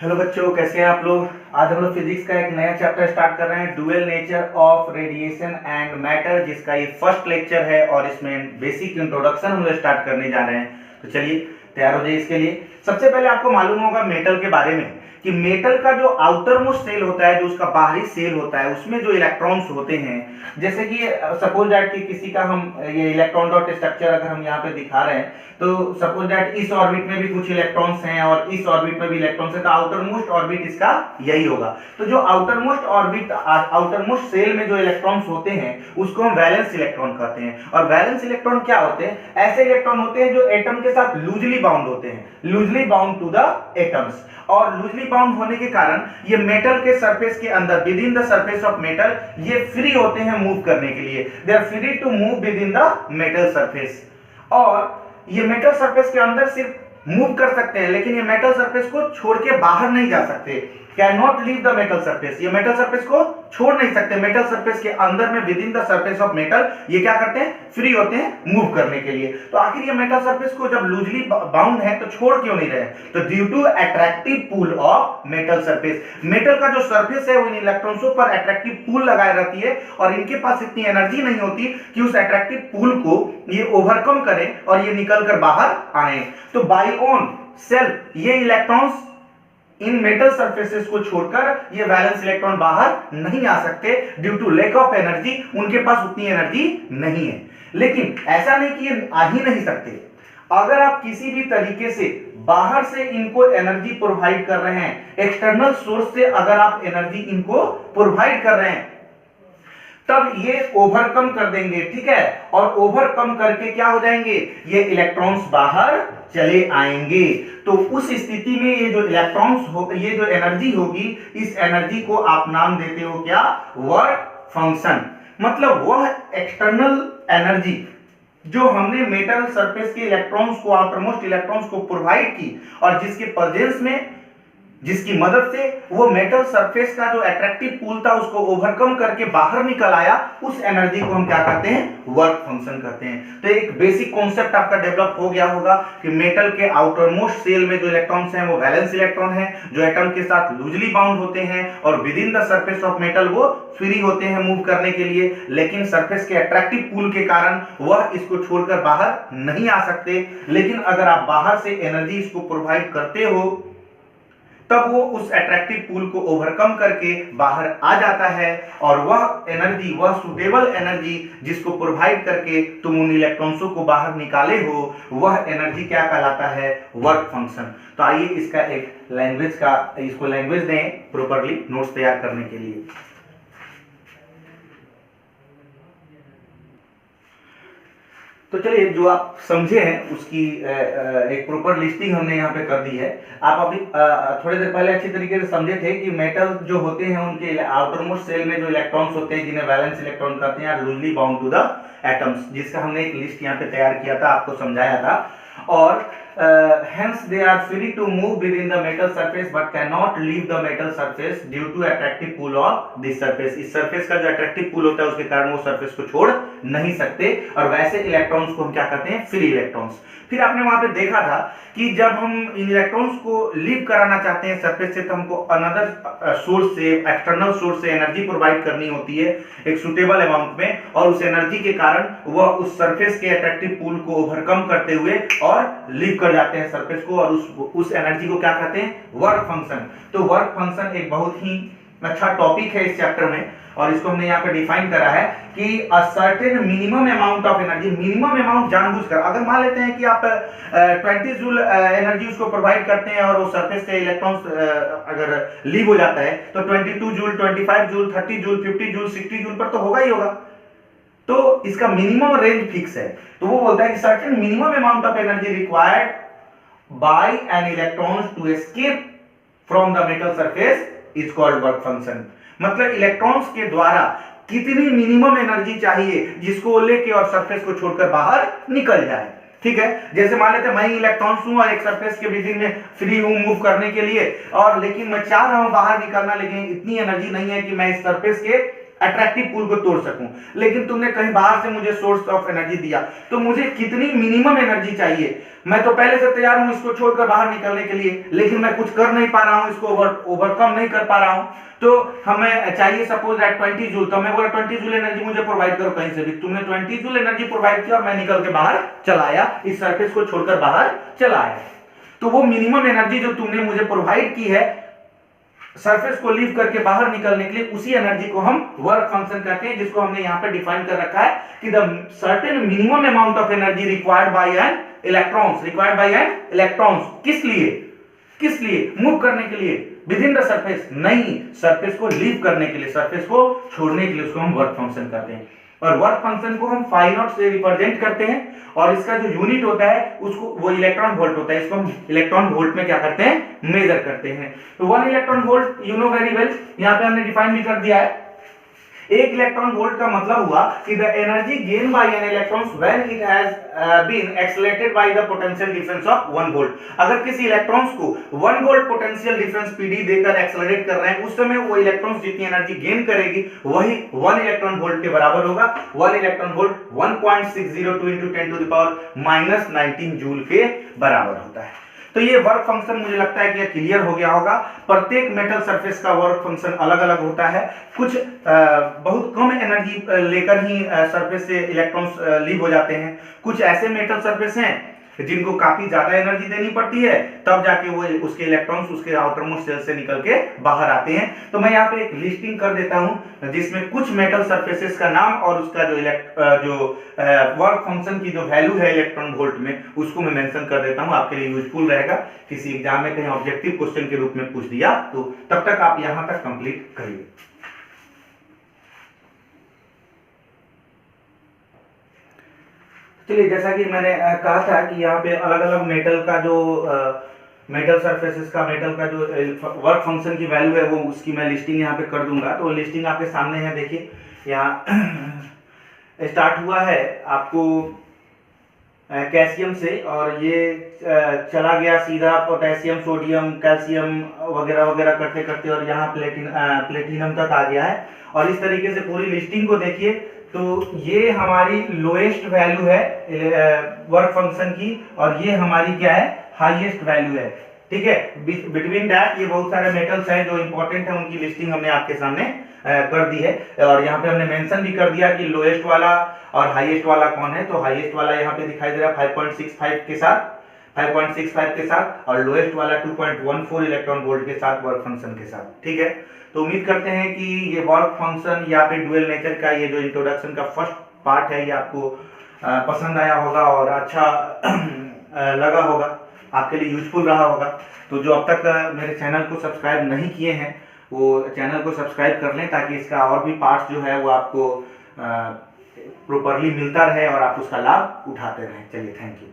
Hello बच्चों, कैसे हैं आप लोग। आज हम लोग फिजिक्स का एक नया चैप्टर स्टार्ट कर रहे हैं, dual nature of radiation and matter, जिसका ये फर्स्ट लेक्चर है और इसमें बेसिक इंट्रोडक्शन हम लोग स्टार्ट करने जा रहे हैं। तो चलिए तैयार हो जाइए। इसके लिए सबसे पहले आपको मालूम होगा मेटल के बारे में कि मेटल का जो आउटर मोस्ट सेल होता है, जो उसका बाहरी सेल होता है, उसमें जो इलेक्ट्रॉन्स होते हैं, जैसे कि सपोज दैट कि किसी का हम ये इलेक्ट्रॉन डॉट स्ट्रक्चर अगर हम यहाँ पे दिखा रहे हैं, तो सपोज दैट इस ऑर्बिट में भी कुछ इलेक्ट्रॉन्स हैं और इस ऑर्बिट में भी इलेक्ट्रॉन्स है, तो आउटर मोस्ट ऑर्बिट इसका यही होगा। तो जो outer most orbit, outer most shell में जो इलेक्ट्रॉन्स होते हैं उसको हम वैलेंस इलेक्ट्रॉन कहते हैं। और वैलेंस इलेक्ट्रॉन क्या होते हैं? ऐसे इलेक्ट्रॉन होते हैं जो एटम के साथ लूजली बाउंड होते हैं, loosely bound to the atoms. और लूजली बाउंड होने के कारण ये मेटल के सरफेस के अंदर, within the surface of metal, ये फ्री होते हैं मूव करने के लिए। They are free to move within the metal surface. और ये मेटल सरफेस के अंदर सिर्फ मूव कर सकते हैं, लेकिन ये मेटल सरफेस को छोड़ के बाहर नहीं जा सकते। Can not leave the metal surface, ये मेटल सरफेस को छोड़ नहीं सकते। मेटल सरफेस के अंदर में, with in the surface of metal, ये क्या करते हैं? फ्री होते हैं मूव करने के लिए। तो आखिर ये मेटल सरफेस को जब लूजली बाउंड है तो छोड़ क्यों नहीं रहे? तो due to attractive pull of metal surface. Metal का जो सरफेस है वो इन इलेक्ट्रॉन्सों पर अट्रैक्टिव पुल लगाए रहती है और इनके पास इतनी एनर्जी नहीं होती कि उस अट्रैक्टिव पुल को ये ओवरकम करें और ये निकल कर बाहर आए। तो बाय ओन सेल्फ ये इलेक्ट्रॉन्स इन मेटल सरफेसेस को छोड़कर ये वैलेंस इलेक्ट्रॉन बाहर नहीं आ सकते, due to lack of energy. उनके पास उतनी एनर्जी नहीं है। लेकिन ऐसा नहीं कि ये आ ही नहीं सकते। अगर आप किसी भी तरीके से बाहर से इनको एनर्जी प्रोवाइड कर रहे हैं, एक्सटर्नल सोर्स से अगर आप एनर्जी इनको प्रोवाइड कर रहे हैं, तब ये ओवरकम कर देंगे, ठीक है। और ओवरकम करके क्या हो जाएंगे? ये इलेक्ट्रॉन्स बाहर चले आएंगे। तो उस स्थिति में ये जो इलेक्ट्रॉन्स हो, ये जो एनर्जी होगी, इस एनर्जी को आप नाम देते हो क्या? Work function. मतलब वह एक्सटर्नल एनर्जी जो हमने मेटल सरफेस के इलेक्ट्रॉन्स को, आउटरमोस्ट इलेक्ट्रॉन्स को प्रोवाइड की और जिसके प्रेजेंस में, जिसकी मदद से वो मेटल सरफेस का जो अट्रैक्टिव पुल था उसको ओवरकम करके बाहर निकल आया, उस एनर्जी को हम क्या कहते हैं? वर्क फंक्शन कहते हैं। तो एक बेसिक कॉन्सेप्ट आपका डेवलप हो गया होगा कि मेटल के आउटर मोस्ट सेल में जो इलेक्ट्रॉन्स हैं वो वैलेंस इलेक्ट्रॉन हैं, जो एटम के साथ लूजली बाउंड होते हैं और with in the surface of metal वो फ्री होते हैं मूव करने के लिए, लेकिन सरफेस के अट्रैक्टिव पुल के कारण वह इसको छोड़कर बाहर नहीं आ सकते। लेकिन अगर आप बाहर से एनर्जी इसको प्रोवाइड करते हो, तब वो उस अट्रैक्टिव पुल को ओवरकम करके बाहर आ जाता है और वह एनर्जी, वह सुटेबल एनर्जी जिसको प्रोवाइड करके तुम उन इलेक्ट्रॉन्सों को बाहर निकाले हो, वह एनर्जी क्या कहलाता है? Work function. तो आइए इसका एक लैंग्वेज का, इसको लैंग्वेज दें प्रॉपर्ली नोट्स तैयार करने के लिए। तो चलिए, जो आप समझे हैं उसकी एक प्रॉपर लिस्टिंग हमने यहाँ पे कर दी है। आप अभी थोड़ी देर पहले अच्छी तरीके से समझे थे कि मेटल जो होते हैं उनके आउटरमोस्ट सेल में जो इलेक्ट्रॉन्स होते हैं, जिन्हें वैलेंस इलेक्ट्रॉन कहते हैं, loosely bound to the atoms, जिसका हमने एक लिस्ट यहाँ पे तैयार किया था, आपको समझाया था। और hence they are free to move within the metal surface but cannot leave the metal surface due to attractive pull of this surface। इस सरफेस का जो अट्रैक्टिव पुल होता है उसके कारण वो सरफेस को छोड़ नहीं सकते। और वैसे इलेक्ट्रॉन्स को हम क्या कहते हैं? Free electrons. फिर आपने वहां पे देखा था कि जब हम इन इलेक्ट्रॉन्स को लीव कराना चाहते हैं सरफेस से, तो हमको अनदर सोर्स से, एक्सटर्नल सोर्स से एनर्जी प्रोवाइड करनी होती है एक सुटेबल अमाउंट में, और उस एनर्जी के कारण वह उस सरफेस के अट्रैक्टिव पुल को ओवरकम करते हुए और लीव कर जाते हैं सरफेस को, और उस एनर्जी को क्या कहते हैं? Work function. तो वर्क फंक्शन एक बहुत ही अच्छा टॉपिक है इस चैप्टर में, और इसको हमने यहाँ पे डिफाइन करा है कि a certain minimum amount of energy, minimum amount जानबूझकर, अगर मान लेते हैं कि आप 20 जूल एनर्जी उसको प्रोवाइड करते हैं और वो सरफेस से इलेक्ट्रॉन्स अगर लीव हो जाता है, तो 22 joule, 25 joule, 30 joule, 50 joule, 60 joule पर तो होगा ही होगा। तो इसका मिनिमम रेंज फिक्स है। तो वो बोलता है कि certain minimum amount of energy required by an electron to escape from the metal surface is called work function. मतलब इलेक्ट्रॉन्स के द्वारा कितनी मिनिमम एनर्जी चाहिए जिसको लेके और सरफेस को छोड़कर बाहर निकल जाए, ठीक है। जैसे मान लेते हैं मैं इलेक्ट्रॉन्स हूं और एक सरफेस के विदिन में फ्री हूं मूव करने के लिए, और लेकिन मैं चाह रहा हूं बाहर निकलना, लेकिन इतनी एनर्जी नहीं है कि मैं इस सरफेस के अट्रैक्टिव पुल को तोड़ सकूं। लेकिन तुमने कहीं बाहर से मुझे सोर्स ऑफ एनर्जी दिया, तो मुझे कितनी मिनिमम एनर्जी चाहिए? मैं तो पहले से तैयार हूं इसको छोड़कर बाहर निकलने के लिए, लेकिन मैं कुछ कर नहीं पा रहा हूं, इसको ओवरकम नहीं कर पा रहा हूं। तो हमें चाहिए सपोज एट 20 जूल, तो मैं बोला 20 जूल एनर्जी मुझे प्रोवाइड करो कहीं से भी। तुमने 20 जूल एनर्जी प्रोवाइड किया और मैं निकल के बाहर चला आया, इस सरफेस को छोड़कर बाहर चला आया। तो वो मिनिमम एनर्जी जो तुमने मुझे प्रोवाइड की है सरफेस को लीव करके बाहर निकलने के लिए, उसी एनर्जी को हम वर्क फंक्शन कहते हैं, जिसको हमने यहां पे डिफाइन कर रखा है कि the certain minimum amount of energy required by an electrons. किस लिए? मूव करने के लिए विद इन द सरफेस, नहीं, सरफेस को लीव करने के लिए, सरफेस को छोड़ने के लिए, उसको हम वर्क फंक्शन कहते हैं। और वर्क फंक्शन को हम फाई नॉट से रिप्रेजेंट करते हैं, और इसका जो यूनिट होता है उसको वो इलेक्ट्रॉन वोल्ट होता है, इसको हम इलेक्ट्रॉन वोल्ट में क्या करते हैं? मेजर करते हैं। तो 1 electron volt you know very well, यहां पे हमने डिफाइन भी कर दिया है। 1 इलेक्ट्रॉन वोल्ट का मतलब हुआ कि the energy gain by an electrons when it has been accelerated by the potential difference of 1 volt. अगर किसी इलेक्ट्रॉन्स को 1 वोल्ट पोटेंशियल डिफरेंस पीडी देकर एक्सेलरेट कर रहे हैं, उस समय वो इलेक्ट्रॉन्स जितनी एनर्जी गेन करेगी वही 1 इलेक्ट्रॉन वोल्ट के बराबर होगा। 1 electron volt 1.602 into 10 to the power -19 joule के बराबर होता है। तो ये वर्क फंक्शन मुझे लगता है कि क्लियर हो गया होगा। प्रत्येक मेटल सरफेस का वर्क फंक्शन अलग अलग होता है। कुछ बहुत कम एनर्जी लेकर ही सरफेस से इलेक्ट्रॉन्स लीव हो जाते हैं। कुछ ऐसे मेटल सरफेस हैं जिनको काफी ज्यादा एनर्जी देनी पड़ती है, तब जाके वो उसके इलेक्ट्रॉन्स उसके आउटरमोस्ट सेल से निकल के बाहर आते हैं। तो मैं यहाँ पे एक लिस्टिंग कर देता हूं जिसमें कुछ मेटल सरफेसेस का नाम और उसका जो वर्क फंक्शन की जो वैल्यू है इलेक्ट्रॉन वोल्ट में, उसको मैं मेंशन कर देता हूं। आपके लिए यूजफुल रहेगा, किसी एग्जाम में कहीं ऑब्जेक्टिव क्वेश्चन के रूप में पूछ दिया तो तब तक आप यहां तक कंप्लीट करिए। चलिए, जैसा कि मैंने कहा था कि यहाँ पे अलग अलग मेटल का जो मेटल सरफेसेस का मेटल का जो वर्क फंक्शन की वैल्यू है वो उसकी मैं लिस्टिंग यहाँ पे कर दूंगा। तो लिस्टिंग आपके सामने है, देखिए यहाँ स्टार्ट हुआ है आपको कैल्शियम से, और ये चला गया सीधा पोटेशियम, सोडियम, कैल्शियम वगैरह वगैरह करते करते और यहाँ प्लेटिनम तक आ गया है। और इस तरीके से पूरी लिस्टिंग को देखिए तो ये हमारी लोएस्ट वैल्यू है वर्क फंक्शन की, और ये हमारी क्या है? हाईएस्ट वैल्यू है। ठीक है, बिटवीन दैट ये बहुत सारे मेटल्स हैं जो इंपॉर्टेंट है, उनकी लिस्टिंग हमने आपके सामने कर दी है। और यहाँ पे हमने मेंशन भी कर दिया कि लोएस्ट वाला और हाईएस्ट वाला कौन है। तो हाईएस्ट वाला यहाँ पे दिखाई दे रहा है 5.65 के साथ, 5.65 के साथ, और लोएस्ट वाला 2.14 इलेक्ट्रॉन वोल्ट के साथ, वर्क फंक्शन के साथ। ठीक है, तो उम्मीद करते हैं कि ये वर्क फंक्शन या फिर डुअल नेचर का ये जो इंट्रोडक्शन का फर्स्ट पार्ट है ये आपको पसंद आया होगा और अच्छा लगा होगा, आपके लिए यूजफुल रहा होगा। तो जो अब तक मेरे चैनल को सब्सक्राइब नहीं किए हैं वो चैनल को सब्सक्राइब कर लें, ताकि इसका और भी पार्ट्स जो है वो आपको प्रॉपरली मिलता रहे और आप उसका लाभ उठाते रहें। चलिए, थैंक यू।